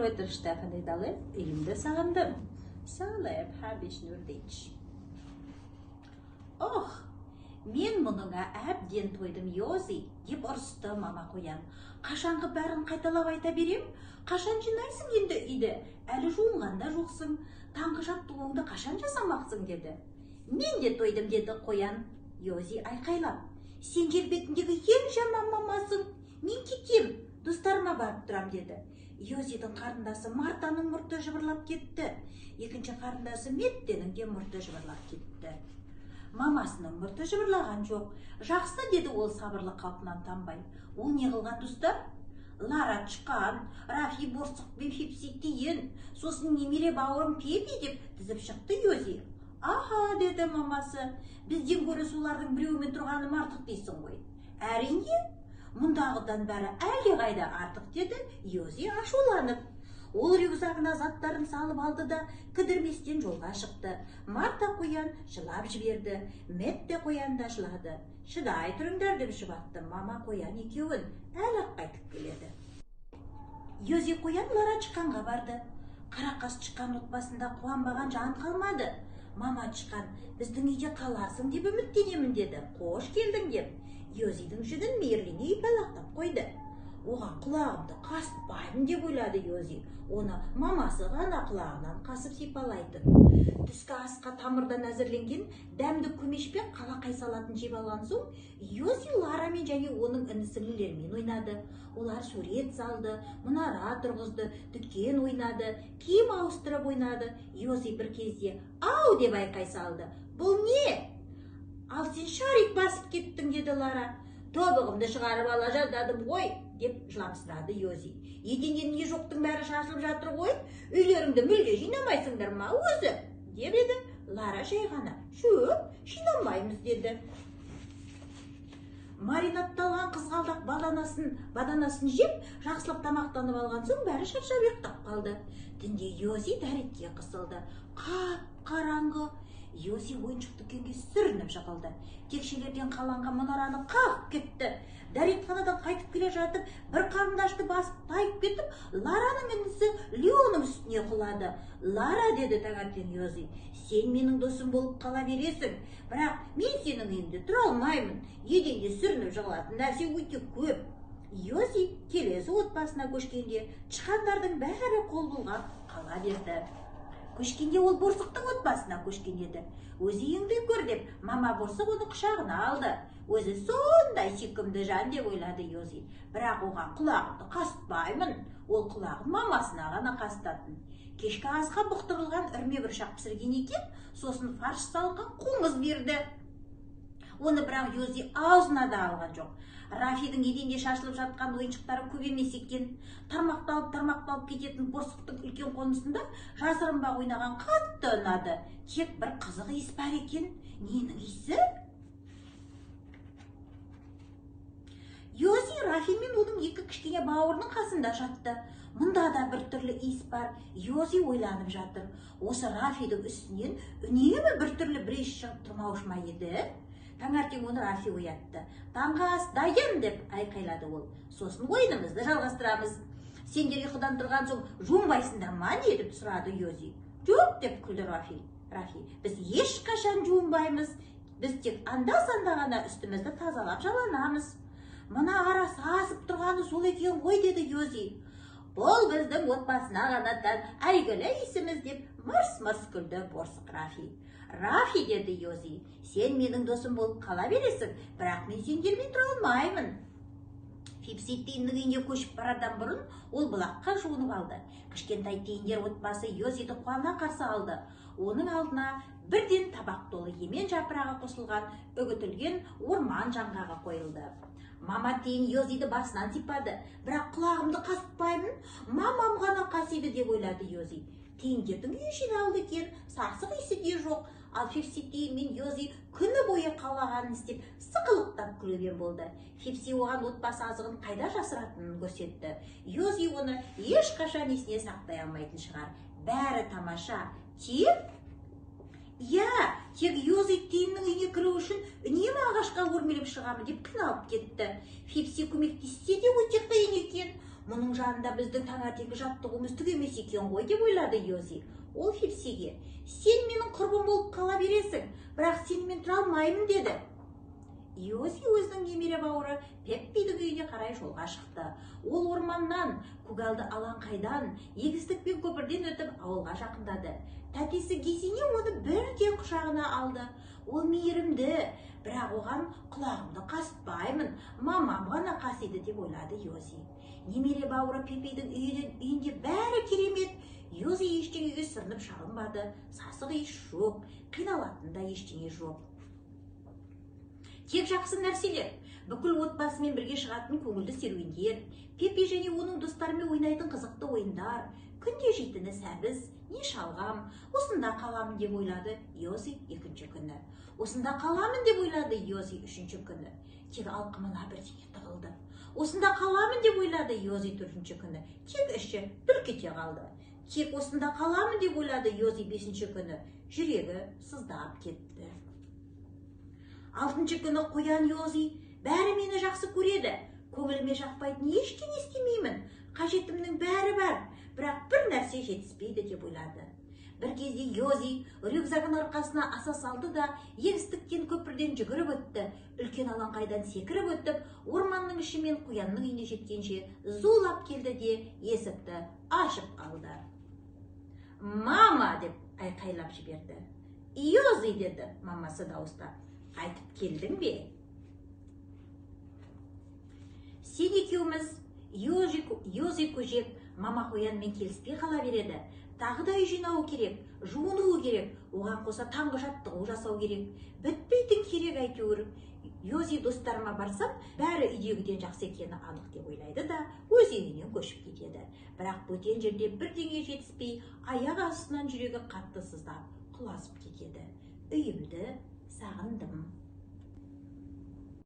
heute Stefan Edalle, elimde sağındım. Sağlayıp her beş nördeyç. Oh, men мұныңа әбден тойдым Йози, деп ұрысты мама қоян. Қашанғы бәрін қайталап айта берем? Қашан жинайсың енді үйді? Әлі жуынғанда жоқсың. Таңғы жаттығуыңды қашан жасамақсың деді. Мен де тойдым деді қоян. Йози айқайлап. Сен жер бетіндегі ең жаман мамасың. Мен кетем, достарыма барып тұрам деді. Йозидің қарындасы Мартаның мұрты жыбырлап кетті. Екінші қарындасы Меттенің де мұрты жыбырлап кетті. Мамасының мұрты жыбырлаған жоқ. Жақсы деді ол сабырлы қалпынан танбай. Ол не қылған достар? Лара Чықан, Рафи Борсық пен Фипси тиін, сосын немере бауырым Пепи деп тізіп шықты Йози. Аха, деді мамасы, бізден гөрі солардың біреуімен тұрғаным артық дейсің ғой. Әрине, мұндағыдан бәрі әлде қайда артық деді Йози ашуланып. Ол рюкзагына заттарын салып алды да кідірместен жолға шықты. Марта қоян жылап жіберді, Метте қоян да жылады. Шыдай тұрыңдар деп жұбатты мама қоян екеуін, әлі қайтып келеді. Йози қоян Лара Чықанға барды. Қарақас Чықан отбасында қуанбаған жан қалмады. Мама Чықан, біздің үйде қаласың деп үміттенемін деді. Қош келдің деп. Йозидің жүгін мейірлене ұйпалақтап қойды. Оған құлағымды қасытпаймын деп ойлады Йози. Оны мамасы ғана құлағынан қасып сипалайтын. Түскі асқа тамырдан әзірленген дәмді көмешпен қалақай салатын жеп алған соң, Йози Ларамен және оның інісілерімен ойнады. Олар сурет салды, мұнара тұрғызды, дүкен ойнады, киім ауыстырып ойнады. Йози бір кезде «Ау!» деп айқай салды. «Бұл не?» «Ал сен шарик басып кеттің» деді Лара. «Тобығымды шығарып ала жаздадым ғой» деп жыламсырады Йози. «Еденнен не жоқтың бәрі шашылып жатыр ғой, үйлеріңді мүлде жинамайсыңдар ма өзі?» деп еді. Лара жай ғана «Жоқ, жинамаймыз» деді. Маринатталған қызғалдақ баданасын жеп, жақсылап тамақтанып алған соң бәрі шаршап ұйықтап қалды. Түнде Йози дәретке қысылды. Қап-қараңғы. Йози ойыншық дүкенге сүрініп жығылды. Текшелерден қаланған мұнараны қағып кетті. Дәретханадан қайтып келе жатып, бір қарындашты басып тайып кетіп, Лараның інісі Леоның үстіне құлады. «Лара», деді таңертең Йози, «сен менің досым болып қала бересің, бірақ мен сенің үйіңде тұра алмаймын. Еденде сүрініп жығылатын нәрсе өте көп». Йози келесі отбасына көшкенде, Чықандардың бәрі қол бұлғап қала берді. Көшкенде ол Борсықтың отбасына көшкен еді. «Өзі үйіңді көр» деп, мама Борсық оны құшағына алды. Өзі сондай сүйкімді жан деп ойлады Йози. Бірақ оған құлағымды қасытпаймын. Ол құлағын мамасына ғана қасытатын. Кешкі асқа бұқтырылған үрме бұршақ пісірген екен, сосын фарш салынған қоңыз берді. Оны бірақ Йози аузына да алған жоқ. Рафидің еденде шашылып жатқан ойыншықтары көп емес екен. Тармақталып кететін Борсықтың үлкен қонысында жасырынбақ ойнаған қатты ұнады. Тек бір қызық иіс бар екен. Ненің иісі? Йози Рафи мен оның екі кішкене бауырының қасында жатты. Мұнда да бір түрлі иіс бар. Йози ойланып жатыр. Осы Рафидің үстінен үнемі бір түрлі бір иіс шығып тұрмаушы ма еді? Таңертең оны Рафи оятты. «Таңғы ас дайын» деп айқайлады ол. «Сосын ойынымызды жалғастырамыз. Сендер ұйқыдан тұрған соң жуынбайсыңдар ма?» деп сұрады Йози. «Жоқ» деп күлді Рафи. «Біз ешқашан жуынбаймыз. Біз тек анда-санда ғана үстімізді тазалап жаланамыз». «Мына ара сасып тұрғаны сол екен ғой» деді Йози. «Бұл біздің отбасына ғана тән әйгілі иісіміз» деп мырс-мырс күлді Борсық Рафи. «Рафи» деді Йози, «сен менің досым болып қала бересің, бірақ мен сендермен тұра алмаймын». Фипси тиіннің үйіне көшіп барардан бұрын ол бұлаққа жуынып алды. Кішкентай тиіндер отбасы Йозиді қуана қарсы алды. Оның алдына бірден табақ толы емен жапырағы қосылған үгітілген орман жаңғағы қойылды. Мама тиін Йозиді басынан сипады, бірақ құлағымды қасытпаймын, мамам ғана қасиды деп ойлады Йози. Тиіндердің үй жиналды екен, сасық иісі де жоқ. Ал Фипси тиін мен Йози күні бойы қалағанын істеп сықылықтап күлген болды. Фипси оған отбасы азығын қайда жасыратынын көрсетті. Йози оны ешқашан есіне сақтай алмайтын шығар. Бәрі тамаша. Тек Йози тиіннің үйіне кіру үшін үнемі ағашқа өрмелеп шығамын деп қиналып кетті. Фипси көмектессе де өте қиын екен. мұның жанында біздің таңертеңгі жаттығуымыз түк емес екен ғой деп ойлады Йози. Ол Пепсиге: сен менің құрбым болып қала бересің, бірақ сенімен тұра алмаймын деді. Йози өзінің немере бауыры Пеппидің үйіне қарай жолға шықты. Ол орманнан, көгалды алаңқайдан, егістік пен көпірден өтіп ауылға жақындады. Тәтесі Гесине оны бірден құшағына алды. Ол мейірімді, бірақ оған құлағымды қасытпаймын, мамам ғана қасиды деп ойлады Йози. Немере бауыры Пеппидің үйінде бәрі керемет. Йози ештеңеге сүрініп шалынбады. Сасық иіс жоқ, қиналатын да ештеңе жоқ. Тек жақсы нәрселер, бүкіл отбасымен бірге шығатын көңілді серуендер, Пеппи және оның достарымен ойнайтын қызықты ойындар, күнде жейтіні сәбіз, не шалғам. Осында қаламын деп ойлады Йози екінші күні. Осында қаламын деп ойлады Йози үшінші күні. Тек алқымына бірдеңе тығылды. Осында қаламын деп ойлады Йози төртінші күні. Тек іші бүлк ете қалды. Тек осында қаламын деп ойлады Йози бесінші күні. Жүрегі сыздап кетті. Алтыншы күні қоян Йози: бәрі мені жақсы көреді. Көңіліме жақпайтын ештеңе істемеймін. Қажетімнің бәрі бар, бірақ бір нәрсе жетіспейді деп ойлады. Бір кезде Йози рюкзагын арқасына аса салды да егістіктен көпірден жүгіріп өтті. Үлкен алаңқайдан секіріп өтіп, орманның іші мен қоянның үйіне жеткенше зулап келді де есікті ашып қалды. «Мама!» деп айқайлап жіберді. «Йози!» деді мамасы дауыстап. «Қайтып келдің бе?» «Сен екеуміз Йози көжек мама қоянмен келіспей қала береді. Тағы да үй жинауы керек, жуынуы керек, оған қоса таңғы жаттығу жасау керек. Бітпейтін керек әйтеуір. Йози достарыма барсам, бәрі үйдегіден жақсы екені анық деп ойлайды да өз үйінен көшіп кетеді. Бірақ бөтен жерде бірдеңе жетіспей, аяқ астынан жүрегі қатты сыздап, құлазып кетеді. Үйімді